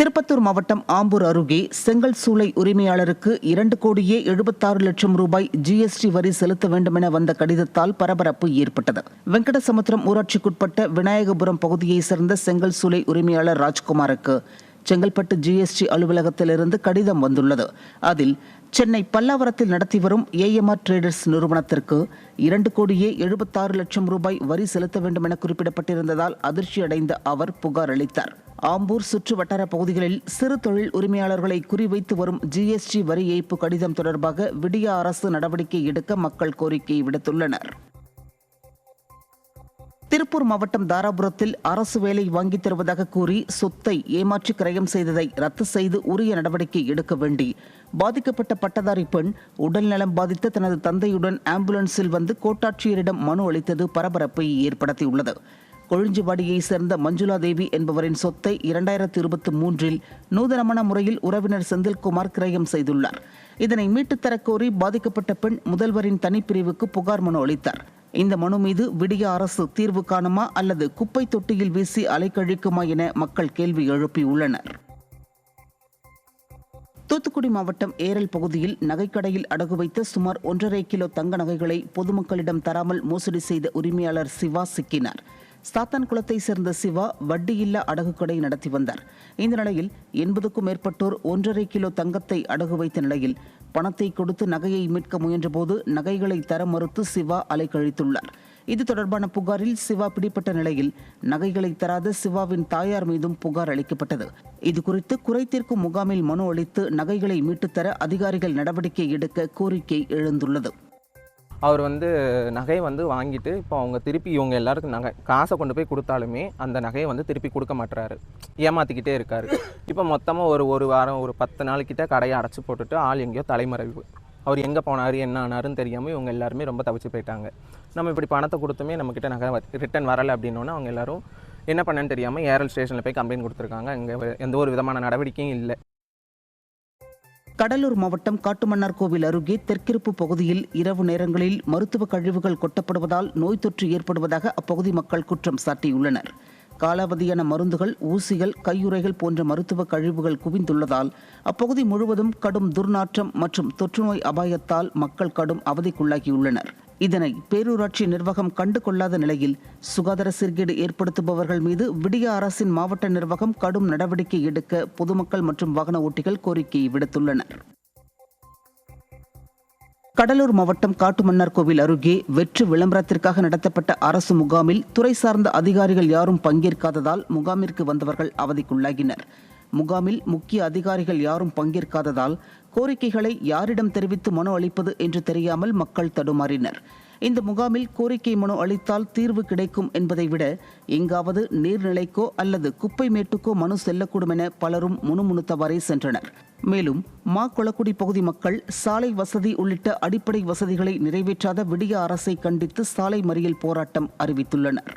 திருப்பத்தூர் மாவட்டம் ஆம்பூர் அருகே செங்கல் சூளை உரிமையாளருக்கு 2,76,00,000 ரூபாய் ஜிஎஸ்டி வரி செலுத்த வேண்டுமென வந்த கடிதத்தால் பரபரப்பு ஏற்பட்டது. வெங்கடசமுத்திரம் ஊராட்சிக்குட்பட்ட விநாயகபுரம் பகுதியைச் சேர்ந்த செங்கல் சூளை உரிமையாளர் ராஜ்குமாருக்கு செங்கல்பட்டு ஜிஎஸ்டி அலுவலகத்திலிருந்து கடிதம் வந்துள்ளது. அதில் சென்னை பல்லாவரத்தில் நடத்தி வரும் ஏஎம்ஆர் டிரேடர்ஸ் நிறுவனத்திற்கு 2,76,00,000 ரூபாய் வரி செலுத்த வேண்டும் என குறிப்பிடப்பட்டிருந்ததால் அதிர்ச்சியடைந்த அவர் புகார் அளித்தார். ஆம்பூர் சுற்று வட்டார பகுதிகளில் சிறு தொழில் உரிமையாளர்களை குறிவைத்து வரும் ஜிஎஸ்டி வரி ஏய்ப்பு கடிதம் தொடர்பாக விடிய அரசு நடவடிக்கை எடுக்க மக்கள் கோரிக்கை விடுத்துள்ளனர். திருப்பூர் மாவட்டம் தாராபுரத்தில் அரசு வேலை வாங்கித் தருவதாக கூறி சொத்தை ஏமாற்றி கிரயம் செய்ததை ரத்து செய்து உரிய நடவடிக்கை எடுக்க வேண்டி பாதிக்கப்பட்ட பட்டதாரி பெண் உடல்நலம் பாதித்த தனது தந்தையுடன் ஆம்புலன்ஸில் வந்து கோட்டாட்சியரிடம் மனு அளித்தது பரபரப்பை ஏற்படுத்தியுள்ளது. கொழிஞ்சிவாடியை சேர்ந்த மஞ்சுளா தேவி என்பவரின் சொத்தை 2023 நூதனமான முறையில் உறவினர் செந்தில்குமார் கிரயம் செய்துள்ளார். இதனை மீட்டுத் தரக் கோரி பாதிக்கப்பட்ட பெண் முதல்வரின் தனிப்பிரிவுக்கு புகார் மனு அளித்தார். இந்த மனு மீது விடிய அரசு தீர்வு காணுமா அல்லது குப்பை தொட்டியில் வீசி அலைக்கழிக்குமா என மக்கள் கேள்வி எழுப்பியுள்ளனர். தூத்துக்குடி மாவட்டம் ஏரல் பகுதியில் நகைக்கடையில் அடகு வைத்த சுமார் 1.5 கிலோ தங்க நகைகளை பொதுமக்களிடம் தராமல் மோசடி செய்த உரிமையாளர் சிவா சிக்கினார். சாத்தான்குளத்தை சேர்ந்த சிவா வட்டியில்லா அடகு கடை நடத்தி வந்தார். இந்த நிலையில் 80க்கும் மேற்பட்டோர் 1.5 கிலோ தங்கத்தை அடகு வைத்த நிலையில் பணத்தை கொடுத்து நகையை மீட்க முயன்றபோது நகைகளை தர மறுத்து சிவா அலைக்கழித்துள்ளார். இது தொடர்பான புகாரில் சிவா பிடிப்பட்ட நிலையில் நகைகளை தராத சிவாவின் தாயார் மீதும் புகார் அளிக்கப்பட்டது. இதுகுறித்து குறைதீர்க்கும் முகாமில் மனு அளித்து நகைகளை மீட்டுத்தர அதிகாரிகள் நடவடிக்கை எடுக்க கோரிக்கை எழுந்துள்ளது. அவர் நகையை வாங்கிட்டு இப்போ அவங்க திருப்பி இவங்க எல்லாருக்கும் நகை காசை கொண்டு போய் கொடுத்தாலுமே அந்த நகையை திருப்பி கொடுக்க மாட்டுறாரு, ஏமாற்றிக்கிட்டே இருக்காரு. இப்போ மொத்தமாக ஒரு வாரம் ஒரு 10 நாளைக்கிட்ட கடையை அடைச்சி போட்டுட்டு ஆள் எங்கேயோ தலைமறைவு. அவர் எங்கே போனார் என்ன ஆனாருன்னு தெரியாமல் இவங்க எல்லாருமே ரொம்ப தவிச்சு போயிட்டாங்க. நம்ம இப்படி பணத்தை கொடுத்துமே நம்மக்கிட்ட நகை ரிட்டர்ன் வரலை அப்படின்னோன்னா அவங்க எல்லாரும் என்ன பண்ணேன்னு தெரியாமல் ஏரல் ஸ்டேஷனில் போய் கம்ப்ளைண்ட் கொடுத்துருக்காங்க. அங்கே எந்த ஒரு விதமான நடவடிக்கையும் இல்லை. கடலூர் மாவட்டம் காட்டுமன்னார்கோவில் அருகே தெற்கிருப்பு பகுதியில் இரவு நேரங்களில் மருத்துவ கழிவுகள் கொட்டப்படுவதால் நோய் தொற்று ஏற்படுவதாக அப்பகுதி மக்கள் குற்றம் சாட்டியுள்ளனர். காலாவதியான மருந்துகள், ஊசிகள், கையுறைகள் போன்ற மருத்துவ கழிவுகள் குவிந்துள்ளதால் அப்பகுதி முழுவதும் கடும் துர்நாற்றம் மற்றும் தொற்றுநோய் அபாயத்தால் மக்கள் கடும் அவதிக்குள்ளாகியுள்ளனர். இதனை பேரூராட்சி நிர்வாகம் கண்டு கொள்ளாத நிலையில் சுகாதார சீர்கேடு ஏற்படுத்துபவர்கள் மீது விடிய அரசின் மாவட்ட நிர்வாகம் கடும் நடவடிக்கை எடுக்க பொதுமக்கள் மற்றும் வாகன ஓட்டிகள் கோரிக்கை விடுத்துள்ளனர். கடலூர் மாவட்டம் காட்டுமன்னார்கோவில் அருகே வெற்று விளம்பரத்திற்காக நடத்தப்பட்ட அரசு முகாமில் துறை சார்ந்த அதிகாரிகள் யாரும் பங்கேற்காததால் முகாமிற்கு வந்தவர்கள் அவதிக்குள்ளாகினர். முகாமில் முக்கிய அதிகாரிகள் யாரும் பங்கேற்காததால் கோரிக்கைகளை யாரிடம் தெரிவித்து மனு அளிப்பது என்று தெரியாமல் மக்கள் தடுமாறினர். இந்த முகாமில் கோரிக்கை மனு அளித்தால் தீர்வு கிடைக்கும் என்பதை விட எங்காவது நீர்நிலைக்கோ அல்லது குப்பை மேட்டுக்கோ மனு செல்லக்கூடும் என பலரும் முணுமுணுத்தவாறே சென்றனர். மேலும் கொளக்குடி பகுதி மக்கள் சாலை வசதி உள்ளிட்ட அடிப்படை வசதிகளை நிறைவேற்றாத விடிய அரசை கண்டித்து சாலை மறியல் போராட்டம் அறிவித்துள்ளனர்.